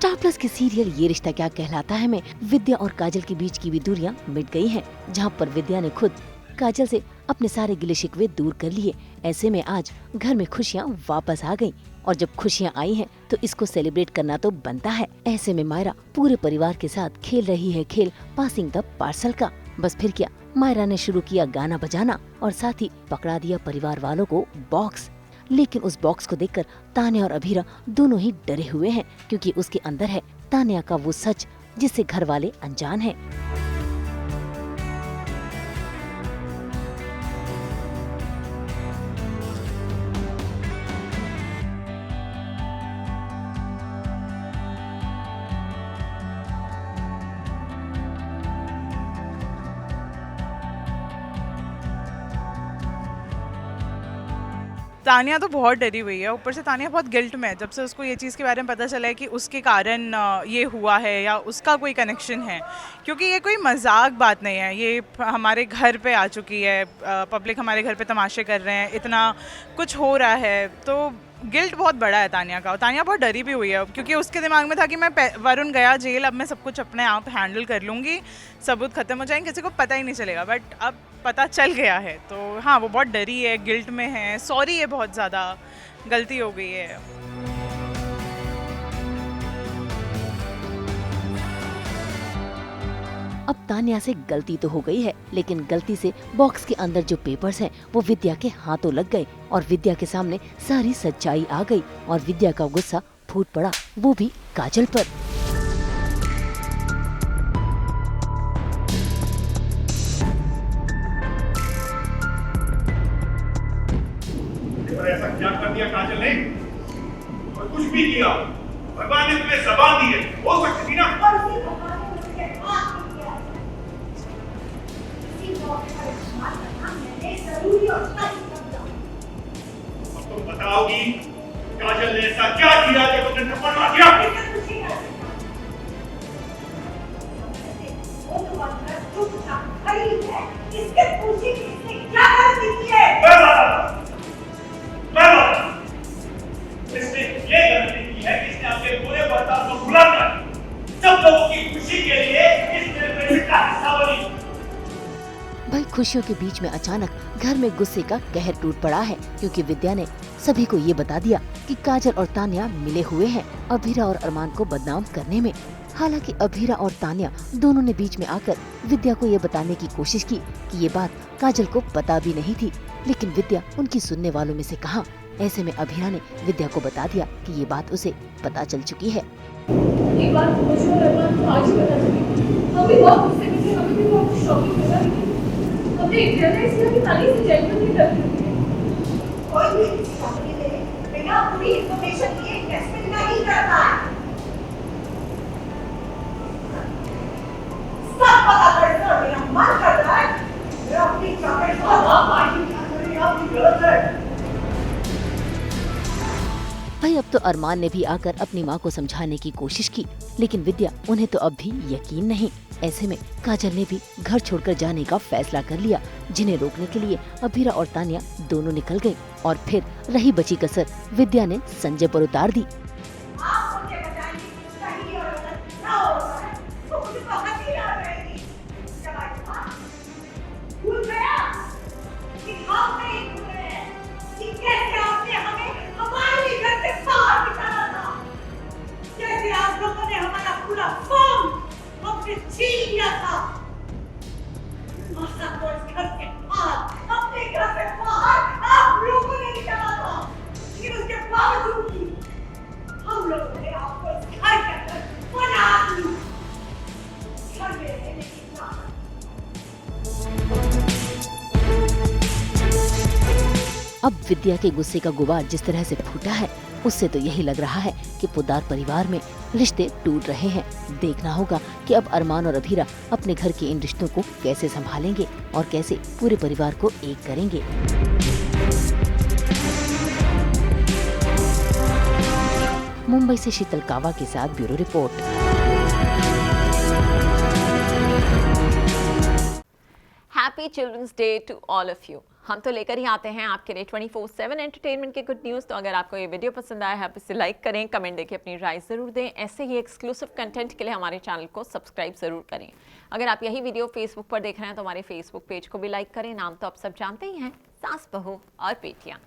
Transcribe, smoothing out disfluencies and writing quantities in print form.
Star plus के serial ये रिश्ता क्या कहलाता है में विद्या और काजल के बीच की भी दूरियां मिट गई हैं, जहां पर विद्या ने खुद काजल से अपने सारे गिले शिकवे दूर कर लिए। ऐसे में आज घर में खुशियां वापस आ गईं और जब खुशियां आई हैं तो इसको सेलिब्रेट करना तो बनता है। ऐसे में मायरा पूरे परिवार के साथ खेल रही है खेल पासिंग द पार्सल का। बस फिर क्या, मायरा ने शुरू किया गाना बजाना और साथ ही पकड़ा दिया परिवार वालों को बॉक्स। लेकिन उस बॉक्स को देखकर तान्या और अभीरा दोनों ही डरे हुए हैं, क्योंकि उसके अंदर है तान्या का वो सच जिससे घर वाले अनजान हैं। तानिया तो बहुत डरी हुई है। ऊपर से तानिया बहुत गिल्ट में है जब से उसको ये चीज़ के बारे में पता चला है कि उसके कारण ये हुआ है या उसका कोई कनेक्शन है, क्योंकि ये कोई मजाक बात नहीं है। ये हमारे घर पे आ चुकी है, पब्लिक हमारे घर पे तमाशे कर रहे हैं, इतना कुछ हो रहा है, तो गिल्ट बहुत बड़ा है तानिया का। तानिया बहुत डरी भी हुई है क्योंकि उसके दिमाग में था कि मैं वरुण गया जेल, अब मैं सब कुछ अपने आप हैंडल कर लूँगी, सबूत खत्म हो जाएंगे, किसी को पता ही नहीं चलेगा। बट अब पता चल गया है तो हाँ, वो बहुत डरी है, गिल्ट में है, सॉरी है, बहुत ज़्यादा गलती हो गई है। अब तान्या से गलती तो हो गई है, लेकिन गलती से बॉक्स के अंदर जो पेपर्स हैं वो विद्या के हाथों लग गए और विद्या के सामने सारी सच्चाई आ गई और विद्या का गुस्सा फूट पड़ा, वो भी काजल पर। ऐसा क्या कर दिया काजल ने? और कुछ भी किया, भगवान ने तुम्हें ज़बान दी है, हो सकती थी ना। अब तुम बताओगी काजल ने ऐसा क्या किया कि तुमने थप्पड़ मार दिया? इसने ये गलती की है कि इसने अपने बुरे बर्ताव को भुलाकर सब लोगों की खुशी के लिए इस निर्णय का हिस्सा बनी। भाई खुशियों के बीच में अचानक घर में गुस्से का कहर टूट पड़ा है, क्योंकि विद्या ने सभी को ये बता दिया कि काजल और तान्या मिले हुए हैं अभीरा और अरमान को बदनाम करने में। हालांकि अभीरा और तान्या दोनों ने बीच में आकर विद्या को ये बताने की कोशिश की कि ये बात काजल को पता भी नहीं थी, लेकिन विद्या उनकी सुनने वालों में से कहाँ। ऐसे में अभीरा ने विद्या को बता दिया कि ये बात उसे पता चल चुकी है। एक बात मुझे और अरमान को आज ही पता चली। हम भी बहुत गुस्से में थे, हमें भी बहुत शॉकिंग लगा। हमने रियलाइज किया कि तानिया से जेन्युइनली डर रही है। कोई भी किसी कंपनी में बिना पूरी इन्फॉर्मेशन लिए इन्वेस्टमेंट नहीं करता है। सब पता करके और मेरा मन कर रहा है मेरा अपनी चॉकलेट को पार्टी करने आपकी गलत है। भाई अब तो अरमान ने भी आकर अपनी माँ को समझाने की कोशिश की, लेकिन विद्या उन्हें तो अब भी यकीन नहीं। ऐसे में काजल ने भी घर छोड़कर जाने का फैसला कर लिया, जिन्हें रोकने के लिए अभीरा और तान्या दोनों निकल गयी और फिर रही बची कसर विद्या ने संजय पर उतार दी। अब विद्या के गुस्से का गुबार जिस तरह से फूटा है, उससे तो यही लग रहा है कि पोद्दार परिवार में रिश्ते टूट रहे हैं। देखना होगा कि अब अरमान और अभीरा अपने घर के इन रिश्तों को कैसे संभालेंगे और कैसे पूरे परिवार को एक करेंगे। मुंबई से शीतल कावा के साथ bureau report. Happy children's day to all of you. हम तो लेकर ही आते हैं आपके लिए 24/7 एंटरटेनमेंट के गुड न्यूज़। तो अगर आपको ये वीडियो पसंद आया है आप इसे लाइक करें, कमेंट देके अपनी राय ज़रूर दें। ऐसे ही एक्सक्लूसिव कंटेंट के लिए हमारे चैनल को सब्सक्राइब ज़रूर करें। अगर आप यही वीडियो फेसबुक पर देख रहे हैं तो हमारे फेसबुक पेज को भी लाइक करें। नाम तो आप सब जानते ही हैं, सास बहू और बेटियाँ।